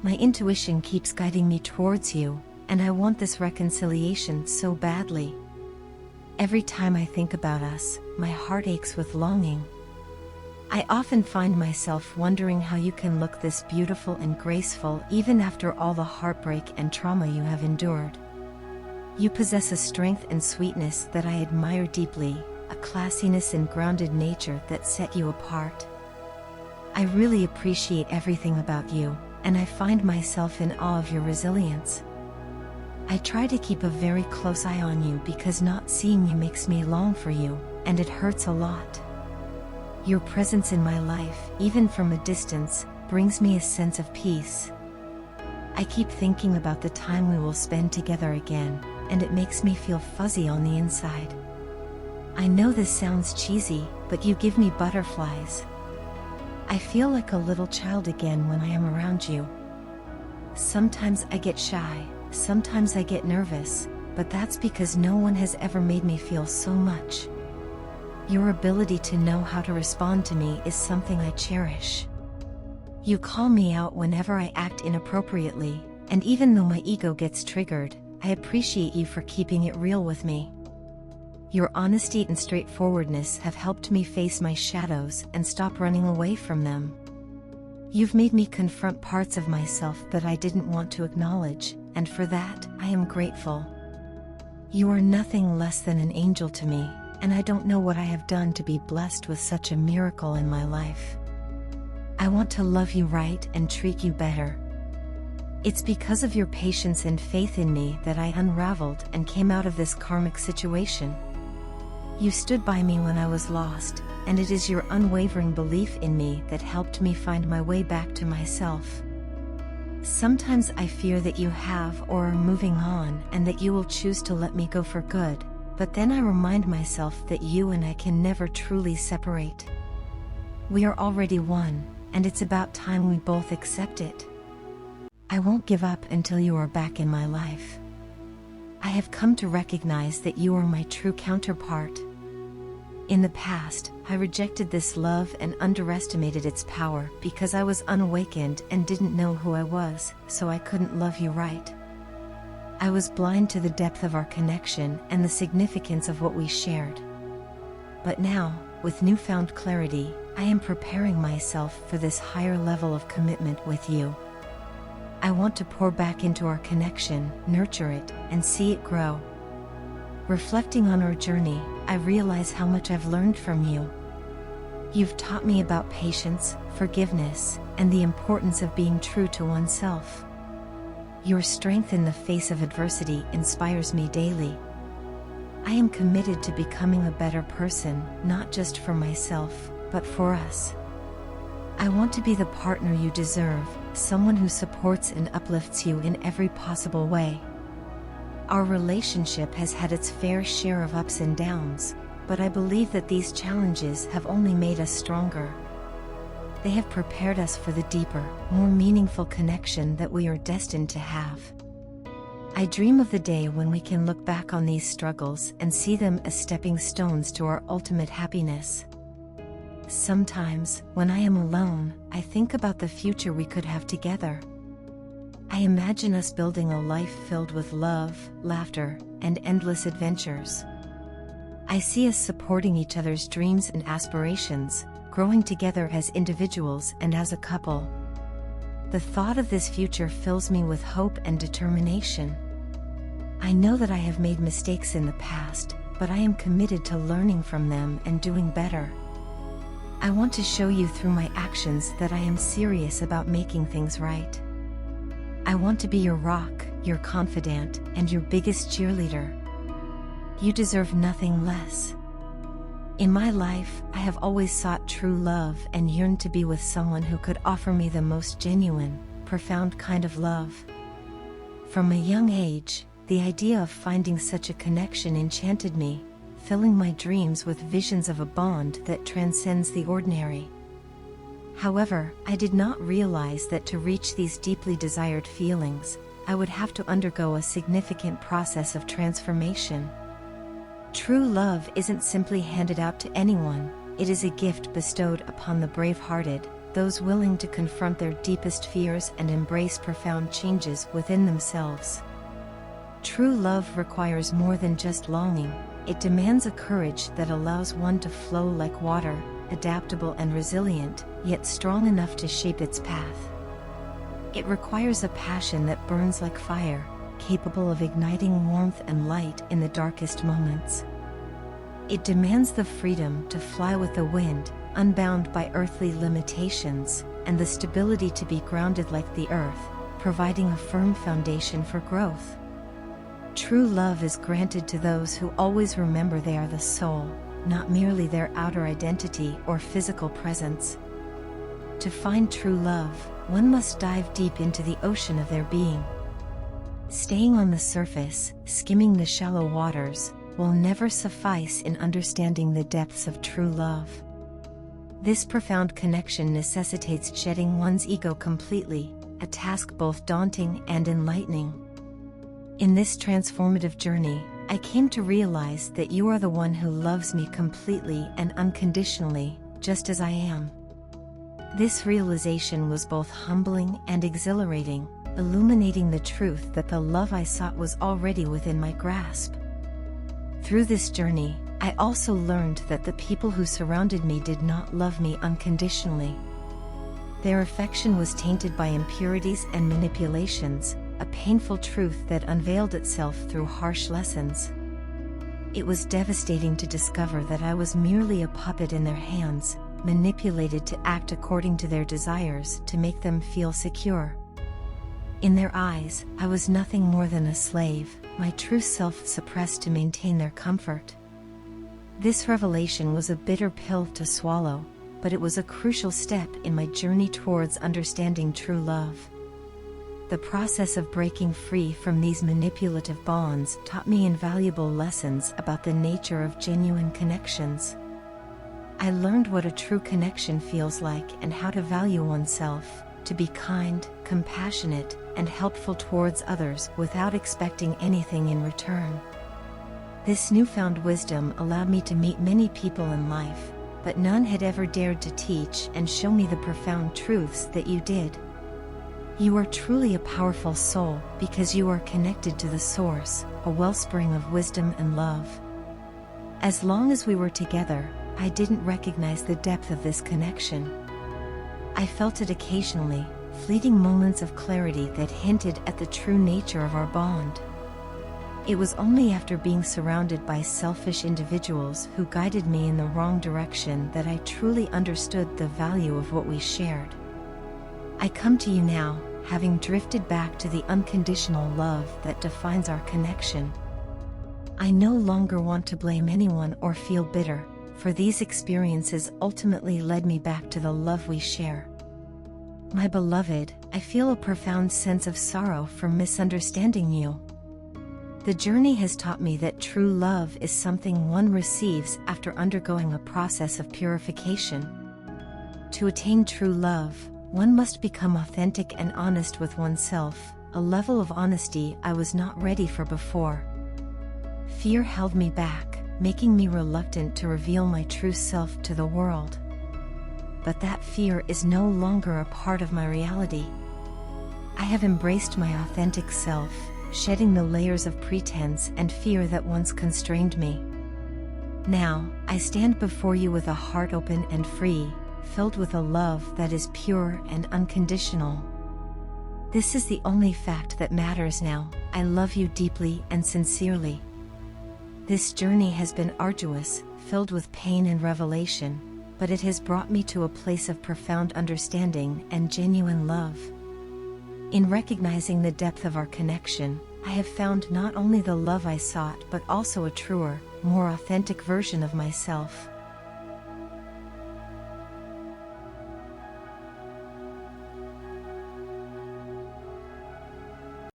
My intuition keeps guiding me towards you, and I want this reconciliation so badly. Every time I think about us, my heart aches with longing. I often find myself wondering how you can look this beautiful and graceful even after all the heartbreak and trauma you have endured. You possess a strength and sweetness that I admire deeply, a classiness and grounded nature that set you apart. I really appreciate everything about you, and I find myself in awe of your resilience. I try to keep a very close eye on you because not seeing you makes me long for you, and it hurts a lot. Your presence in my life, even from a distance, brings me a sense of peace. I keep thinking about the time we will spend together again, and it makes me feel fuzzy on the inside. I know this sounds cheesy, but you give me butterflies. I feel like a little child again when I am around you. Sometimes I get shy, sometimes I get nervous, but that's because no one has ever made me feel so much. Your ability to know how to respond to me is something I cherish. You call me out whenever I act inappropriately, and even though my ego gets triggered, I appreciate you for keeping it real with me. Your honesty and straightforwardness have helped me face my shadows and stop running away from them. You've made me confront parts of myself that I didn't want to acknowledge, and for that, I am grateful. You are nothing less than an angel to me, and I don't know what I have done to be blessed with such a miracle in my life. I want to love you right and treat you better. It's because of your patience and faith in me that I unraveled and came out of this karmic situation. You stood by me when I was lost, and it is your unwavering belief in me that helped me find my way back to myself. Sometimes I fear that you have or are moving on and that you will choose to let me go for good, but then I remind myself that you and I can never truly separate. We are already one, and it's about time we both accept it. I won't give up until you are back in my life. I have come to recognize that you are my true counterpart. In the past, I rejected this love and underestimated its power because I was unawakened and didn't know who I was, so I couldn't love you right. I was blind to the depth of our connection and the significance of what we shared. But now, with newfound clarity, I am preparing myself for this higher level of commitment with you. I want to pour back into our connection, nurture it, and see it grow. Reflecting on our journey, I realize how much I've learned from you. You've taught me about patience, forgiveness, and the importance of being true to oneself. Your strength in the face of adversity inspires me daily. I am committed to becoming a better person, not just for myself, but for us. I want to be the partner you deserve, someone who supports and uplifts you in every possible way. Our relationship has had its fair share of ups and downs, but I believe that these challenges have only made us stronger. They have prepared us for the deeper, more meaningful connection that we are destined to have. I dream of the day when we can look back on these struggles and see them as stepping stones to our ultimate happiness. Sometimes, when I am alone, I think about the future we could have together. I imagine us building a life filled with love, laughter, and endless adventures. I see us supporting each other's dreams and aspirations, growing together as individuals and as a couple. The thought of this future fills me with hope and determination. I know that I have made mistakes in the past, but I am committed to learning from them and doing better. I want to show you through my actions that I am serious about making things right. I want to be your rock, your confidant, and your biggest cheerleader. You deserve nothing less. In my life, I have always sought true love and yearned to be with someone who could offer me the most genuine, profound kind of love. From a young age, the idea of finding such a connection enchanted me, filling my dreams with visions of a bond that transcends the ordinary. However, I did not realize that to reach these deeply desired feelings, I would have to undergo a significant process of transformation. True love isn't simply handed out to anyone, it is a gift bestowed upon the brave-hearted, those willing to confront their deepest fears and embrace profound changes within themselves. True love requires more than just longing. It demands a courage that allows one to flow like water, adaptable and resilient, yet strong enough to shape its path. It requires a passion that burns like fire, capable of igniting warmth and light in the darkest moments. It demands the freedom to fly with the wind, unbound by earthly limitations, and the stability to be grounded like the earth, providing a firm foundation for growth. True love is granted to those who always remember they are the soul, not merely their outer identity or physical presence. To find true love, one must dive deep into the ocean of their being. Staying on the surface, skimming the shallow waters, will never suffice in understanding the depths of true love. This profound connection necessitates shedding one's ego completely, a task both daunting and enlightening. In this transformative journey, I came to realize that you are the one who loves me completely and unconditionally, just as I am. This realization was both humbling and exhilarating, illuminating the truth that the love I sought was already within my grasp. Through this journey, I also learned that the people who surrounded me did not love me unconditionally. Their affection was tainted by impurities and manipulations, a painful truth that unveiled itself through harsh lessons. It was devastating to discover that I was merely a puppet in their hands, manipulated to act according to their desires to make them feel secure. In their eyes, I was nothing more than a slave, my true self suppressed to maintain their comfort. This revelation was a bitter pill to swallow, but it was a crucial step in my journey towards understanding true love. The process of breaking free from these manipulative bonds taught me invaluable lessons about the nature of genuine connections. I learned what a true connection feels like and how to value oneself, to be kind, compassionate, and helpful towards others without expecting anything in return. This newfound wisdom allowed me to meet many people in life, but none had ever dared to teach and show me the profound truths that you did. You are truly a powerful soul because you are connected to the source, a wellspring of wisdom and love. As long as we were together, I didn't recognize the depth of this connection. I felt it occasionally, fleeting moments of clarity that hinted at the true nature of our bond. It was only after being surrounded by selfish individuals who guided me in the wrong direction that I truly understood the value of what we shared. I come to you now, having drifted back to the unconditional love that defines our connection. I no longer want to blame anyone or feel bitter, for these experiences ultimately led me back to the love we share. My beloved, I feel a profound sense of sorrow for misunderstanding you. The journey has taught me that true love is something one receives after undergoing a process of purification. To attain true love, one must become authentic and honest with oneself, a level of honesty I was not ready for before. Fear held me back, making me reluctant to reveal my true self to the world. But that fear is no longer a part of my reality. I have embraced my authentic self, shedding the layers of pretense and fear that once constrained me. Now, I stand before you with a heart open and free, filled with a love that is pure and unconditional. This is the only fact that matters now. I love you deeply and sincerely. This journey has been arduous, filled with pain and revelation, but it has brought me to a place of profound understanding and genuine love. In recognizing the depth of our connection, I have found not only the love I sought but also a truer, more authentic version of myself.